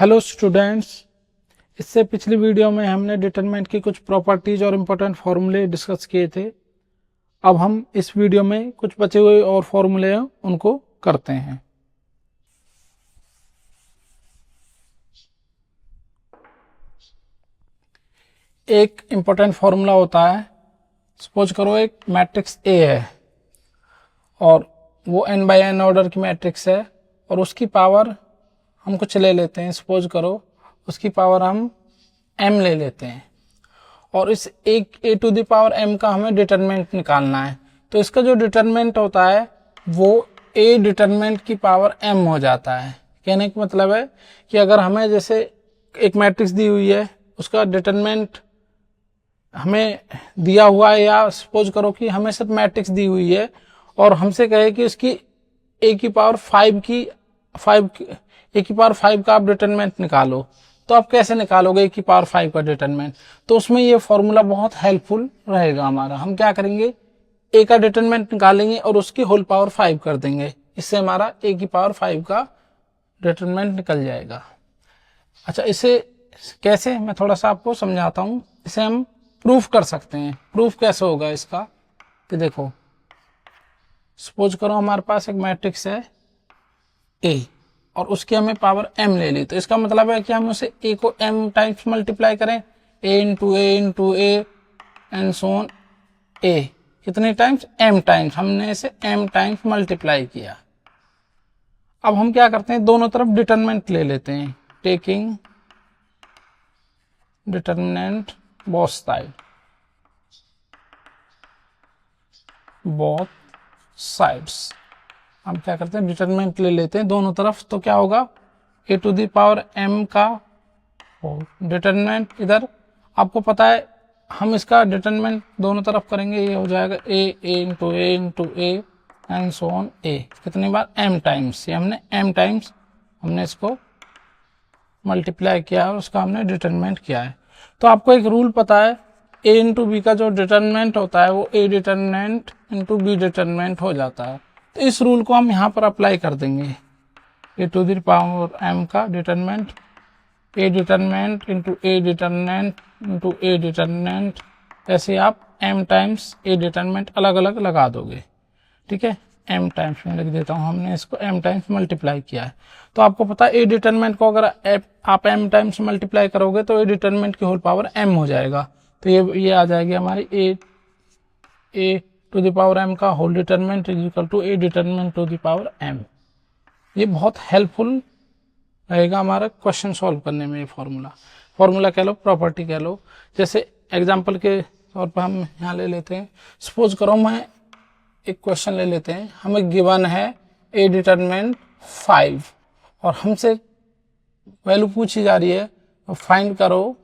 Hello students, इससे पिछली video में हमने डिटरमिनेंट की कुछ प्रॉपर्टीज और इम्पोर्टेंट फॉर्मूले डिस्कस किए थे। अब हम इस वीडियो में कुछ बचे हुए और फॉर्मूले हैं उनको करते हैं। एक इम्पोर्टेंट फॉर्मूला होता है, सपोज करो एक मैट्रिक्स ए है और वो n बाई n ऑर्डर की मैट्रिक्स है और उसकी पावर हम कुछ ले लेते हैं। सपोज करो उसकी पावर हम m ले लेते हैं और इस एक a to the power m का हमें डिटरमिनेंट निकालना है। तो इसका जो डिटरमिनेंट होता है वो a डिटरमिनेंट की पावर m हो जाता है। कहने का मतलब है कि अगर हमें जैसे एक मैट्रिक्स दी हुई है, उसका डिटरमिनेंट हमें दिया हुआ है, या सपोज करो कि हमें सिर्फ मैट्रिक्स दी हुई है और हमसे कहे कि उसकी a की पावर 5 का आप डिटरमिनेंट निकालो, तो आप कैसे निकालोगे a की पावर 5 का डिटरमिनेंट? तो उसमें ये फॉर्मूला बहुत हेल्पफुल रहेगा हमारा। हम क्या करेंगे, a का डिटरमिनेंट निकालेंगे और उसकी होल पावर 5 कर देंगे। इससे हमारा a की पावर 5 का डिटरमिनेंट निकल जाएगा। अच्छा, इसे कैसे, मैं थोड़ा सा आपको समझाता हूं। इसे हम प्रूफ कर सकते हैं। प्रूफ कैसे होगा इसका कि देखो, सपोज करो हमारे पास एक मैट्रिक्स है a और उसकी हमें पावर m ले ली। तो इसका मतलब है कि हम उसे a को m टाइम्स मल्टीप्लाई करें, a into a and so on a। कितने टाइम्स? m times. हमने इसे m टाइम्स मल्टीप्लाई किया। अब हम क्या करते हैं, दोनों तरफ डिटरमिनेंट ले लेते हैं। Taking determinant both sides. हम क्या करते हैं, डिटरमिनेंट ले लेते हैं दोनों तरफ। तो क्या होगा, a to the power m का डिटरमिनेंट इधर आपको पता है, हम इसका डिटरमिनेंट दोनों तरफ करेंगे, ये हो जाएगा a into a and so on a। कितनी बार? m times. ये हमने m टाइम्स हमने इसको मल्टीप्लाई किया और उसका हमने डिटरमिनेंट किया है। तो आपको एक रूल पता है, a इंटू बी का जो डिटरमिनेंट होता है वो a determinant into B determinant हो जाता है। तो इस रूल को हम यहाँ पर अप्लाई कर देंगे। a to the power m का determinant, a determinant into a determinant into a determinant, ऐसे आप m टाइम्स a डिटरमिनेंट अलग अलग लगा दोगे। ठीक है, m टाइम्स में लिख देता हूँ, हमने इसको m टाइम्स मल्टीप्लाई किया है। तो आपको पता है a डिटरमिनेंट को अगर आप m टाइम्स मल्टीप्लाई करोगे तो a डिटरमिनेंट की होल पावर m हो जाएगा। तो ये आ जाएगी हमारी a to the power m का whole determinant is equal to a determinant to the power m। ये बहुत हेल्पफुल रहेगा हमारा क्वेश्चन सॉल्व करने में। ये फॉर्मूला कह लो, प्रॉपर्टी कह लो। जैसे एग्जांपल के तौर पर हम यहाँ ले लेते हैं, सपोज करो मैं एक क्वेश्चन ले लेते हैं, हमें गिवन है a डिटरमिनेंट 5 और हमसे वैल्यू पूछी जा रही है, तो फाइंड करो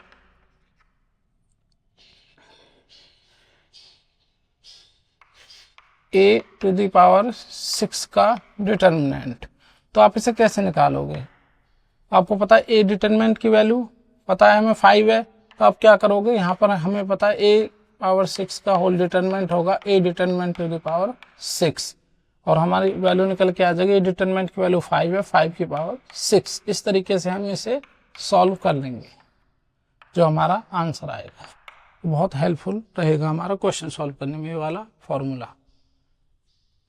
a टू द पावर 6 का डिटरमिनेंट। तो आप इसे कैसे निकालोगे? आपको पता है a डिटरमिनेंट की वैल्यू पता है हमें 5 है। तो आप क्या करोगे, यहाँ पर हमें पता है a पावर 6 का होल डिटरमिनेंट होगा a determinant to the power 6 और हमारी वैल्यू निकल के आ जाएगी, a डिटरमिनेंट की वैल्यू 5 है, 5 की पावर 6। इस तरीके से हम इसे सॉल्व कर लेंगे, जो हमारा आंसर आएगा। बहुत हेल्पफुल रहेगा हमारा क्वेश्चन सॉल्व करने में ये वाला फॉर्मूला।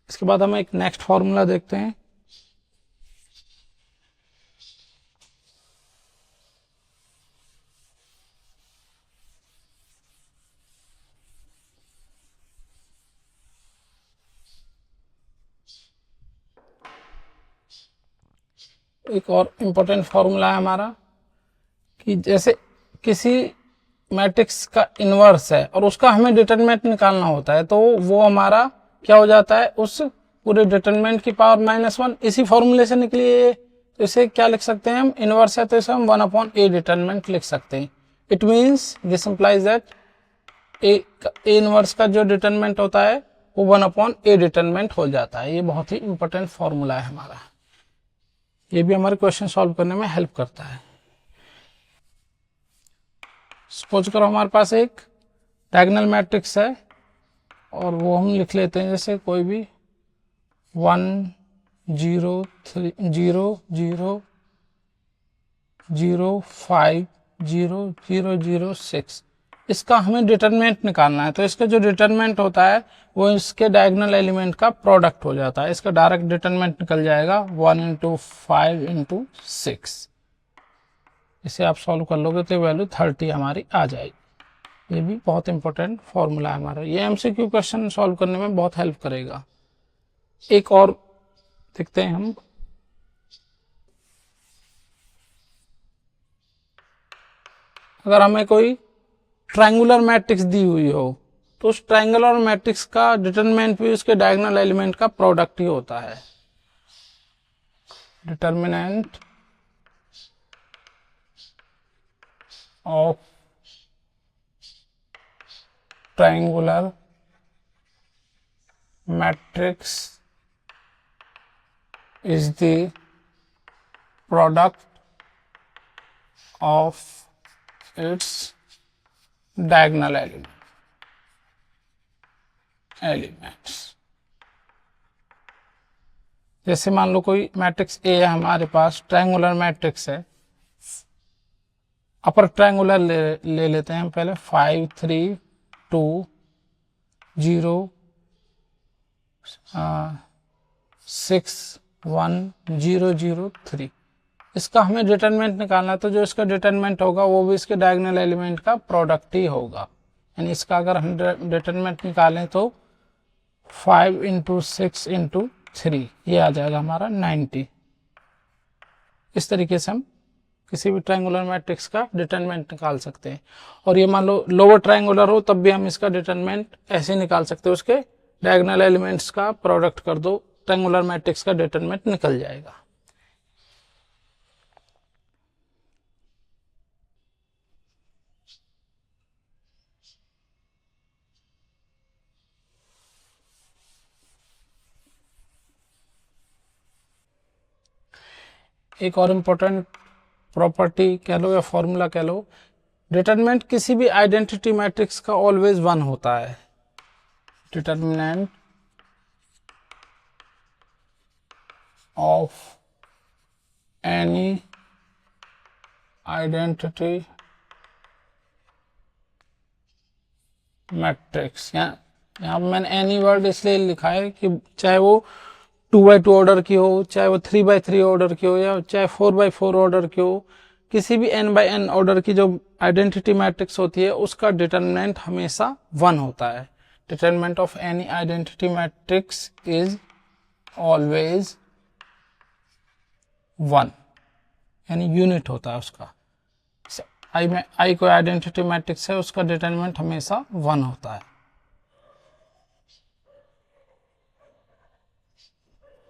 इसके बाद हम एक नेक्स्ट फॉर्मूला देखते हैं। एक और इम्पोर्टेंट फॉर्मूला है हमारा कि जैसे किसी मैट्रिक्स का इन्वर्स है और उसका हमें डिटरमिनेंट निकालना होता है, तो वो हमारा क्या हो जाता है, उस पूरे डिटरमिनेंट की पावर -1 इसी फॉर्मूले से निकली है। तो इसे क्या लिख सकते हैं हम, इन्वर्स है तो इसे हम 1/a डिटरमिनेंट लिख सकते हैं। It means this implies that A inverse का जो डिटरमिनेंट होता है वो 1/a डिटरमिनेंट हो जाता है। ये बहुत ही इंपॉर्टेंट फॉर्मूला है हमारा, ये भी हमारे क्वेश्चन सॉल्व करने में हेल्प करता है। सपोज करो हमारे पास एक डायगोनल मैट्रिक्स है और वो हम लिख लेते हैं जैसे कोई भी 1 0 3 0 0 0500006, इसका हमें डिटरमिनेंट निकालना है। तो इसका जो डिटरमिनेंट होता है वो इसके डायगोनल एलिमेंट का प्रोडक्ट हो जाता है। इसका डायरेक्ट डिटरमिनेंट निकल जाएगा 1 × 5 × 6। इसे आप सॉल्व कर लोगे तो वैल्यू 30 हमारी आ जाएगी। ये भी बहुत इंपॉर्टेंट फॉर्मूला है हमारा, ये एमसीक्यू क्वेश्चन सॉल्व करने में बहुत हेल्प करेगा। एक और देखते हैं हम, अगर हमें कोई ट्रायंगुलर मैट्रिक्स दी हुई हो तो उस ट्रायंगुलर मैट्रिक्स का डिटरमिनेंट भी उसके डायगोनल एलिमेंट का प्रोडक्ट ही होता है। Determinant of triangular matrix is the product of its diagonal elements। जैसे मान लो कोई मैट्रिक्स ए है हमारे पास, ट्रायंगुलर मैट्रिक्स है, अपर ट्रायंगुलर ले लेते हैं हम पहले, 5 3 2 0 6 1 0 0 3। इसका हमें डिटरमिनेंट निकालना है, तो जो इसका डिटरमिनेंट होगा वो भी इसके डायगोनल एलिमेंट का प्रोडक्ट ही होगा। यानी इसका अगर हम डिटरमिनेंट निकालें तो 5 × 6 × 3, ये आ जाएगा हमारा 90। इस तरीके से हम किसी भी ट्रायंगुलर मैट्रिक्स का डिटरमिनेंट निकाल सकते हैं। और ये मान लो लोअर ट्रायंगुलर हो तब भी हम इसका डिटरमिनेंट ऐसे निकाल सकते हैं, उसके डायगोनल एलिमेंट्स का प्रोडक्ट कर दो, ट्रायंगुलर मैट्रिक्स का डिटरमिनेंट निकल जाएगा। एक और इम्पोर्टेंट प्रॉपर्टी कह लो या फॉर्मूला कह लो, डिटरमिनेंट किसी भी आइडेंटिटी मैट्रिक्स का ऑलवेज 1 होता है। Determinant of any identity matrix, यहाँ मैंने एनी वर्ड इसलिए लिखा है कि चाहे वो 2x2 ऑर्डर की हो, चाहे वो 3x3 ऑर्डर की हो, या चाहे 4x4 ऑर्डर की हो, किसी भी n×n ऑर्डर की जो आइडेंटिटी मैट्रिक्स होती है उसका डिटरमिनेंट हमेशा 1 होता है। Determinant of any identity matrix is always 1, यानी यूनिट होता है उसका। आई कोई आइडेंटिटी मैट्रिक्स है, उसका डिटरमिनेंट हमेशा 1 होता है।